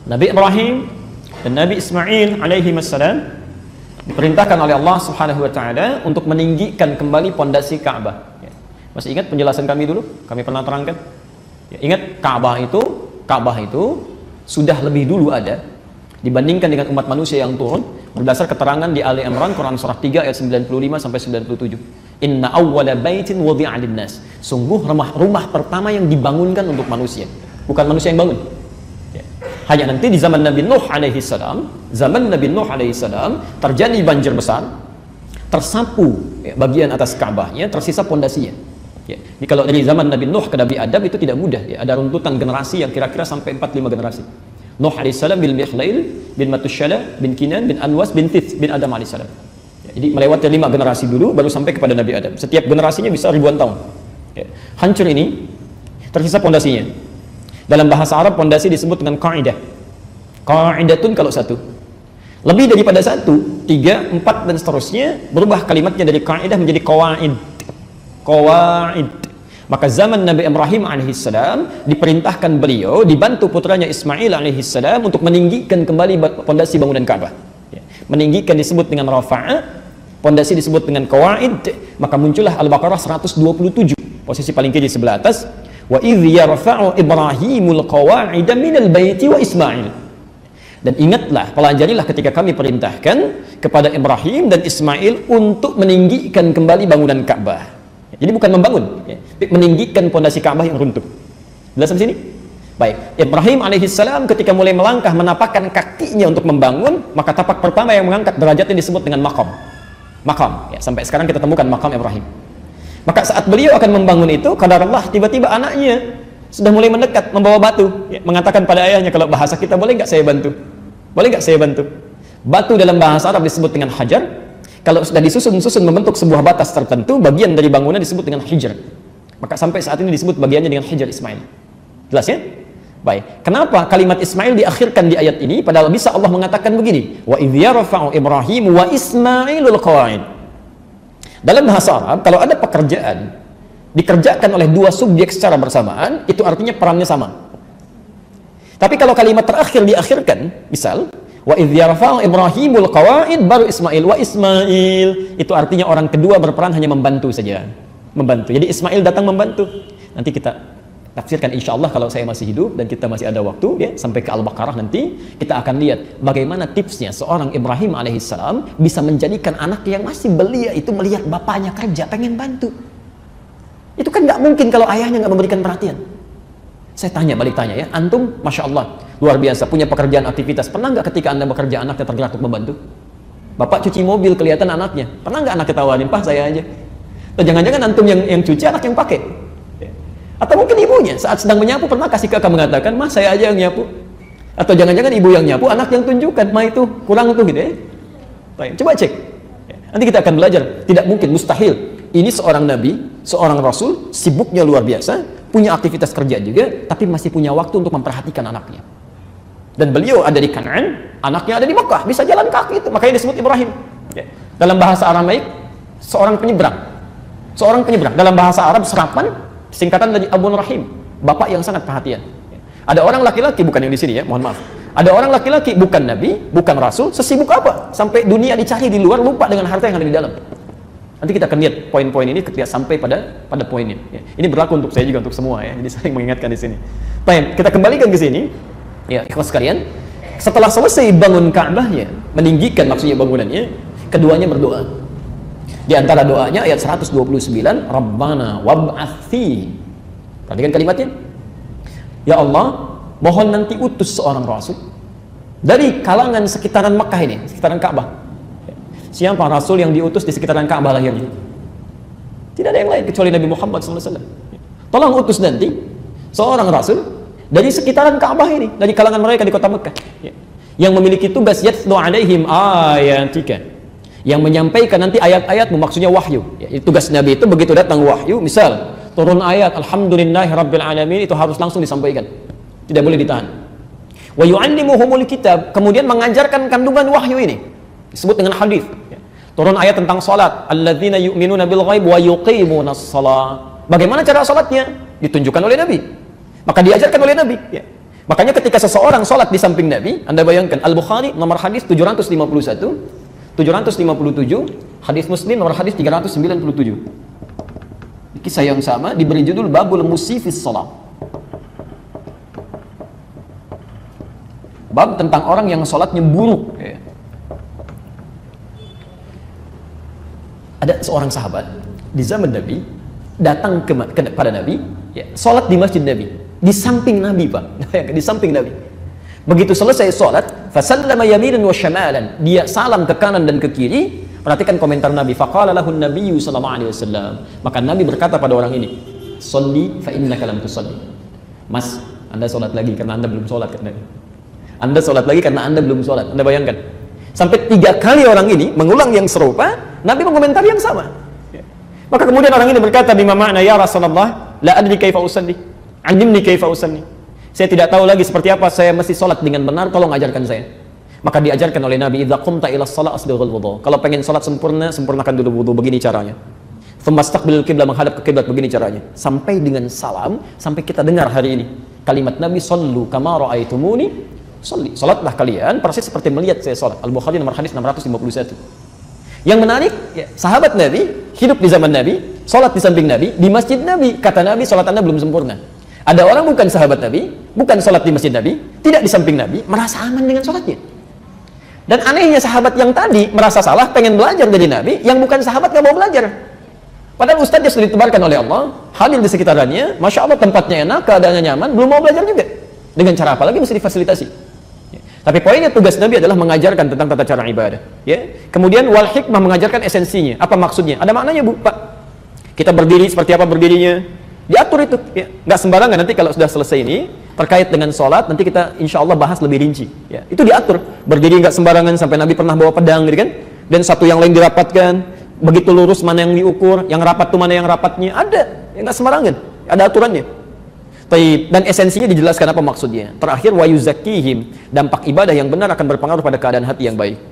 Nabi Ibrahim dan Nabi Ismail alaihi wassalam diperintahkan oleh Allah Subhanahu wa taala untuk meninggikan kembali pondasi Ka'bah. Masih ingat penjelasan kami dulu? Kami pernah terangkan. Ingat Ka'bah itu sudah lebih dulu ada dibandingkan dengan umat manusia yang turun, berdasar keterangan di Ali Imran Quran surah 3 ayat 95 sampai 97. Inna awwala baitin wudi'a lin-nas. Sungguh rumah pertama yang dibangunkan untuk manusia, bukan manusia yang bangun. Hanya nanti di zaman Nabi Nuh alaihi salam, terjadi banjir besar, tersapu bagian atas Ka'bahnya, tersisa pondasinya. Jadi kalau dari zaman Nabi Nuh ke Nabi Adam itu tidak mudah, ada runtutan generasi yang kira-kira sampai 4-5 generasi. Nuh alaihissalam bin Mikhlail bin Matushala bin Kinan bin Anwas bin Tith bin Adam alaihissalam. Jadi melewati 5 generasi dulu baru sampai kepada Nabi Adam. Setiap generasinya bisa ribuan tahun. Hancur ini, tersisa pondasinya. Dalam bahasa Arab pondasi disebut dengan qaidah. Qaidatun kalau satu. Lebih daripada 1, 3, 4 dan seterusnya berubah kalimatnya dari qaidah menjadi qawaid. Qawaid. Maka zaman Nabi Ibrahim alaihissalam diperintahkan beliau dibantu putranya Ismail alaihissalam untuk meninggikan kembali pondasi bangunan Ka'bah. Meninggikan disebut dengan rafa'a, pondasi disebut dengan qawaid. Maka muncullah Al-Baqarah 127, posisi paling kiri sebelah atas. Wa idh yarfa'u Ibrahimul qawa'ida minal baiti wa Ismail. Dan ingatlah, pelajarilah ketika kami perintahkan kepada Ibrahim dan Ismail untuk meninggikan kembali bangunan Ka'bah. Jadi bukan membangun, meninggikan pondasi Ka'bah yang runtuh. Jelas sampai sini? Baik, Ibrahim alaihissalam ketika mulai melangkah menapakkan kakinya untuk membangun, maka tapak pertama yang mengangkat derajatnya disebut dengan maqam. Maqam, sampai sekarang kita temukan maqam Ibrahim. Maka saat beliau akan membangun itu, qadarullah tiba-tiba anaknya sudah mulai mendekat membawa batu, mengatakan pada ayahnya, kalau bahasa kita boleh nggak saya bantu? Boleh nggak saya bantu? Batu dalam bahasa Arab disebut dengan hajar. Kalau sudah disusun-susun membentuk sebuah batas tertentu, bagian dari bangunan disebut dengan hijr. Maka sampai saat ini disebut bagiannya dengan hijr Ismail. Jelas ya? Baik. Kenapa kalimat Ismail diakhirkan di ayat ini? Padahal bisa Allah mengatakan begini, wa idh yarfa'u Ibrahim wa Ismailul qawa'id. Dalam bahasa Arab, kalau ada pekerjaan dikerjakan oleh 2 subjek secara bersamaan, itu artinya perannya sama. Tapi kalau kalimat terakhir diakhirkan, misal wa idh yarfa'u Ibrahimul qawa'id baru Ismail wa Ismail, itu artinya orang kedua berperan hanya membantu saja. Membantu. Jadi Ismail datang membantu. Nanti kita tafsirkan insyaallah kalau saya masih hidup dan kita masih ada waktu ya, sampai ke Al-Baqarah nanti kita akan lihat bagaimana tipsnya seorang Ibrahim alaihissalam bisa menjadikan anak yang masih belia itu melihat bapaknya kerja pengen bantu. Itu kan nggak mungkin kalau ayahnya nggak memberikan perhatian. Saya balik tanya ya, antum masya Allah luar biasa punya pekerjaan aktivitas, pernah nggak ketika anda bekerja anaknya tergerak untuk membantu? Bapak cuci mobil kelihatan anaknya, pernah nggak anak ketawarin, Pak saya aja? Atau jangan-jangan antum yang cuci, anak yang pakai? Atau mungkin ibunya saat sedang menyapu pernah kasih kakak mengatakan, "Mas, saya aja yang nyapu." Atau jangan-jangan ibu yang nyapu, anak yang tunjukkan, "Ma itu kurang tuh," gitu ya. Baik, coba cek. Nanti kita akan belajar, tidak mungkin, mustahil. Ini seorang nabi, seorang rasul, sibuknya luar biasa, punya aktivitas kerja juga, tapi masih punya waktu untuk memperhatikan anaknya. Dan beliau ada di Kanaan, anaknya ada di Mekah, bisa jalan kaki itu, makanya disebut Ibrahim. Dalam bahasa Aramaik, seorang penyeberang. Seorang penyeberang. Dalam bahasa Arab, serapan singkatan dari Abun Rahim, bapak yang sangat perhatian. Ada orang laki-laki, bukan yang di sini ya, mohon maaf. Ada orang laki-laki, bukan nabi, bukan rasul, sesibuk apa? Sampai dunia dicari di luar, lupa dengan harta yang ada di dalam. Nanti kita akan lihat poin-poin ini ketika sampai pada poinnya. Ya. Ini berlaku untuk saya juga, untuk semua ya. Jadi saya mengingatkan di sini. Baik, kita kembalikan ke sini. Ya, ikhwas sekalian. Setelah selesai bangun Ka'bahnya, meninggikan maksudnya bangunannya, keduanya berdoa. Di antara doanya ayat 129, Rabbana wab'athi. Perhatikan kalimatnya. Ya Allah, mohon nanti utus seorang rasul dari kalangan sekitaran Mekah ini, sekitaran Ka'bah. Siapa rasul yang diutus di sekitaran Ka'bah lahirnya? Tidak ada yang lain kecuali Nabi Muhammad SAW. Tolong utus nanti seorang rasul dari sekitaran Ka'bah ini, dari kalangan mereka di kota Mekah, yang memiliki tugas yatlu alaihim ayatika, yang menyampaikan nanti ayat-ayatmu, maksudnya wahyu. Ya, tugas Nabi itu begitu datang wahyu, misal turun ayat Alhamdulillahi Rabbil Alamin, itu harus langsung disampaikan, tidak boleh ditahan. Wa yu'allimuhumul kitab, kemudian mengajarkan kandungan wahyu ini, disebut dengan hadis. Ya. Turun ayat tentang salat, alladzina yu'minuna bil ghaib wa yuqimunas shalah. Bagaimana cara salatnya? Ditunjukkan oleh Nabi, maka diajarkan oleh Nabi. Ya. Makanya ketika seseorang sholat di samping Nabi, Anda bayangkan, Al-Bukhari nomor hadis 751, 757, hadis Muslim nomor hadis 397. Kisah yang sama diberi judul Babul Musifis Shalah. Bab tentang orang yang sholatnya buruk. Ada seorang sahabat di zaman Nabi datang kepada Nabi, sholat di masjid Nabi, di samping Nabi, Pak. Di samping Nabi. Begitu selesai sholat, fasallama yaminan wa syamalan, dia salam ke kanan dan ke kiri. Perhatikan komentar Nabi. Faqala lahun nabiyyu sallallahu alaihi wasallam. Maka Nabi berkata pada orang ini, "Shalli fa innaka lam tusalli." Mas, Anda sholat lagi karena Anda belum sholat, kata Nabi. Anda sholat lagi karena Anda belum sholat. Anda bayangkan. Sampai 3 kali orang ini mengulang yang serupa, Nabi mengomentari yang sama. Maka kemudian orang ini berkata, "Bima ma'na ya Rasulullah, la adri kaifa usalli. 'Allimni kaifa usalli." Saya tidak tahu lagi seperti apa saya mesti sholat dengan benar, tolong ajarkan saya. Maka diajarkan oleh Nabi, "Idza qumta ila shalah asbighul wudu." Kalau pengen sholat sempurna, sempurnakan dulu wudu, begini caranya. Tsumma istaqbilul qiblah, menghadap ke kiblat, begini caranya. Sampai dengan salam, sampai kita dengar hari ini kalimat Nabi, "Shallu kama ra'aitumuni sholli." Salatlah kalian persis seperti melihat saya salat. Al-Bukhari nomor hadis 651. Yang menarik, sahabat Nabi hidup di zaman Nabi, salat di samping Nabi, di masjid Nabi. Kata Nabi, salat Anda belum sempurna. Ada orang bukan sahabat Nabi, bukan salat di masjid Nabi, tidak di samping Nabi, merasa aman dengan salatnya. Dan anehnya sahabat yang tadi merasa salah, pengen belajar dari Nabi, yang bukan sahabat gak mau belajar. Padahal ustadznya sudah ditebarkan oleh Allah, hadir di sekitarannya, Masya Allah tempatnya enak, keadaannya nyaman, belum mau belajar juga. Dengan cara apa lagi? Mesti difasilitasi. Tapi poinnya tugas Nabi adalah mengajarkan tentang tata cara ibadah. Kemudian wal hikmah, mengajarkan esensinya. Apa maksudnya? Ada maknanya, Bu, Pak. Kita berdiri seperti apa berdirinya? Diatur itu. Nggak sembarangan. Nanti kalau sudah selesai ini, terkait dengan sholat, nanti kita insya Allah bahas lebih rinci. Itu diatur. Berdiri nggak sembarangan, sampai Nabi pernah bawa pedang, gitu kan? Dan satu yang lain dirapatkan. Begitu lurus mana yang diukur, yang rapat tuh mana yang rapatnya. Ada. Nggak sembarangan. Ada aturannya. Dan esensinya dijelaskan apa maksudnya. Terakhir, wa yuzakkihim, dampak ibadah yang benar akan berpengaruh pada keadaan hati yang baik.